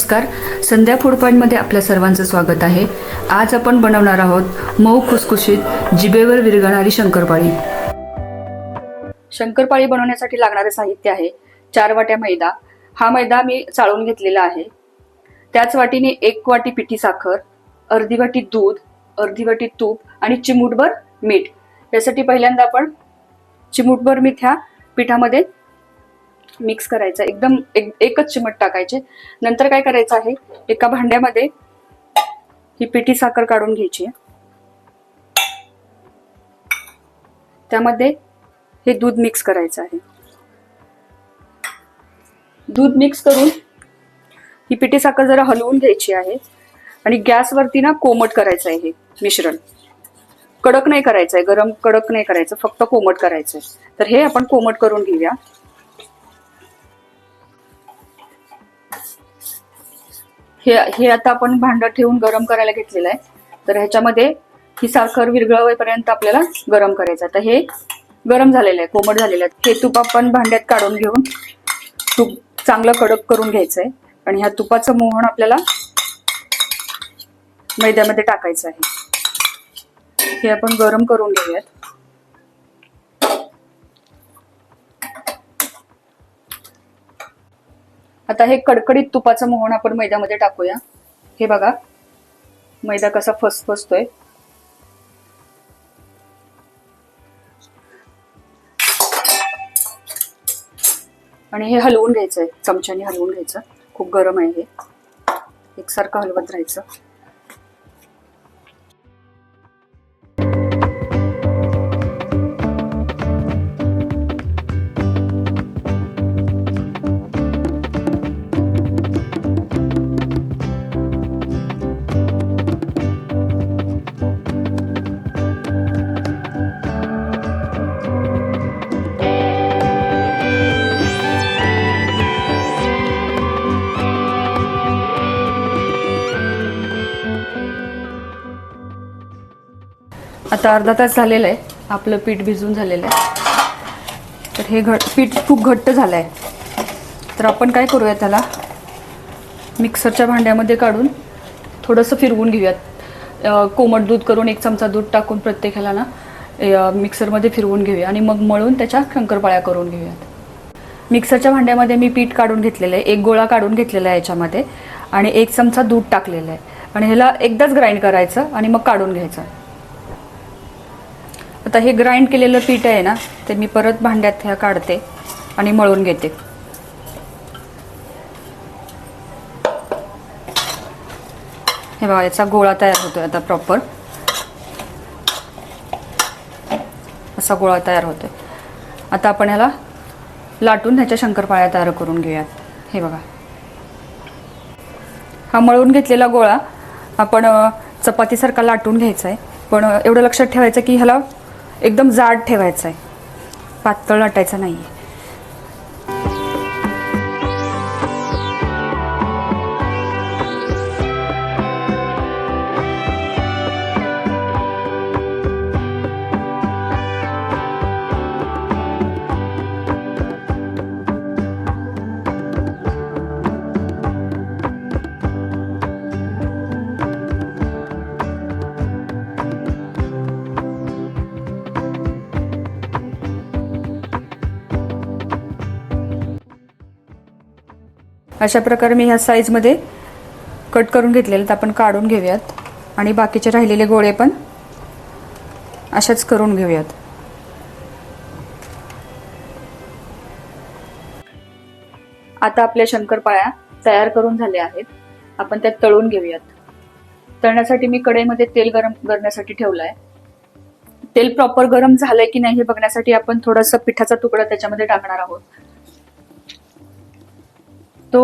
नमस्कार, संध्या फूड पॉईंटमध्ये आपल्या सर्वांचं स्वागत आहे। आज आपण बनवणार आहोत मऊ खुसखुशीत जिभेवर विरघळणारी शंकरपाळी। शंकरपाळी बनवण्यासाठी लागणारे साहित्य आहे 4 वाट्या मैदा। हा मैदा मी चाळून घेतलेला आहे। त्याच वाटीने 1 वाटी पिठी साखर, अर्धी वाटी दूध, अर्धी वाटी तूप आणि चिमूटभर मीठ। यासाठी पहिल्यांदा आपण चिमूटभर मीठ ह्या पिठामध्ये मिक्स करायचं। एकदम एकच चिमट टाकायचे। नंतर काय करायचं आहे, एका भांड्यामध्ये ही पिठी साखर काढून घ्यायची। त्यामध्ये हे दूध मिक्स करायचं आहे। दूध मिक्स करून ही पिठी साखर जरा हलवून घ्यायची आहे आणि गॅसवरती ना कोमट करायचं आहे। हे मिश्रण कडक नाही करायचं आहे, गरम कडक नाही करायचं, फक्त कोमट करायचं आहे। तर हे आपण कोमट करून घेऊया। हे आता आपण भांडं ठेवून गरम करायला घेतलेलं आहे। तर ह्याच्यामध्ये ही साखर विरघळेपर्यंत आपल्याला गरम करायचं। आता हे गरम झालेलं आहे, कोमट झालेलं आहे। हे तूप आपण भांड्यात काढून घेऊन तूप चांगलं कडक करून घ्यायचंय आणि ह्या तुपाचं मोहन आपल्याला मैद्यामध्ये टाकायचं आहे। हे आपण गरम करून घेऊयात। आता हे कडकडीत तुपाचं मोहन आपण मैद्यामध्ये टाकूया। हे बघा मैदा कसा फसफसतोय। आणि हे हलवून घ्यायचंय, चमच्याने हलवून घ्यायचं। खूप गरम आहे, हे एकसारखं हलवत राहायचं। आता अर्धा तास झालेला आहे, आपलं पीठ भिजून झालेलं आहे। तर हे पीठ खूप घट्ट झालंय। तर आपण काय करूया, त्याला मिक्सरच्या भांड्यामध्ये काढून थोडंसं फिरवून घेऊयात। कोमट दूध करून 1 चमचा दूध टाकून प्रत्येकाला ना मिक्सरमध्ये फिरवून घेऊया आणि मग मळून त्याच्या शंकरपाळ्या करून घेऊयात। मिक्सरच्या भांड्यामध्ये मी पीठ काढून घेतलेलं आहे, 1 गोळा काढून घेतलेला आहे याच्यामध्ये आणि 1 चमचा दूध टाकलेलं आहे आणि ह्याला एकदाच ग्राइंड करायचं आणि मग काढून घ्यायचं। आता हे ग्राइंड केलेलं पीठ आहे ना, ते मी परत भांड्यात ह्या काढते आणि मळून घेते। हे बघा याचा गोळा तयार होतोय आता प्रॉपर असा गोळा तयार होतोय। आता आपण ह्याला लाटून ह्याच्या शंकरपाळ्या तयार करून घेऊयात। हे बघा हा मळून घेतलेला गोळा आपण चपातीसारखा लाटून घ्यायचा आहे। पण एवढं लक्षात ठेवायचं की ह्याला एकदम जाड ठेवायचं आहे, पातळ लाटायचं नाहीये। अशा प्रकारे मी ह्या साईजमध्ये कट करून घेतलेले, तर आपण काढून घेऊयात आणि बाकीचे राहिलेले गोळे पण अशाच करून घेऊयात। आता आपल्या शंकरपाळ्या तयार करून झाल्या आहेत। आपण त्यात तळून घेऊयात। तळण्यासाठी मी कढईमध्ये तेल गरम करण्यासाठी ठेवलंय। तेल प्रॉपर गरम झालंय की नाही हे बघण्यासाठी आपण थोडासा पिठाचा तुकडा त्याच्यामध्ये टाकणार आहोत। तो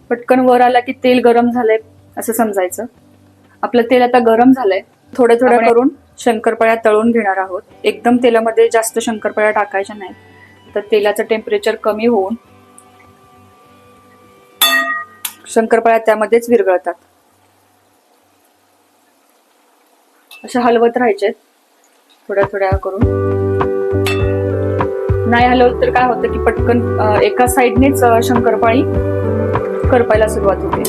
पटकन वर आला की तेल गरम झालंय असं समजायचं। आपलं तेल आता गरम झालंय। थोडे थोडे करून शंकरपाळ्या तळून घेणार आहोत। एकदम तेलामध्ये जास्त शंकरपाळ्या टाकायच्या नाहीत, तर तेलाचं टेम्परेचर कमी होऊन शंकरपाळ्या त्यामध्येच विरघळतात। अशा हलवत राहायचे थोड्या थोड्या करून। नाही हलवलं तर काय होतं की पटकन एका साइडनेच शंकरपाळी करपायला सुरुवात होते.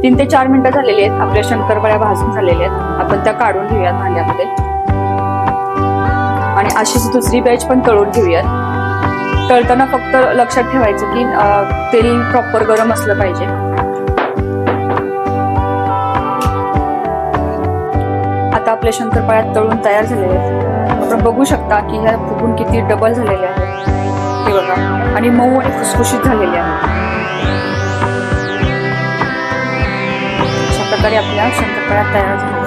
तीन ते 4 मिनिटं झालेली आहेत. आपल्या शंकरपाळ्या भाजून झालेल्या आहेत. आपण त्या काढून घेऊयात भांड्यामध्ये आणि अशीच दुसरी बॅच पण तळून घेऊयात. तळताना फक्त लक्षात ठेवायचं की तेल प्रॉपर गरम असलं पाहिजे. आता आपल्या शंकरपाळ्या तळून तयार झालेल्या आहेत. आपण बघू शकता की ह्या फुगून किती डबल झालेल्या आहेत हे बघा, आणि मऊ आणि खुसखुशीत झालेल्या आहेत. अशा प्रकारे आपल्या शंकरपाळ्या तयार झाल्या.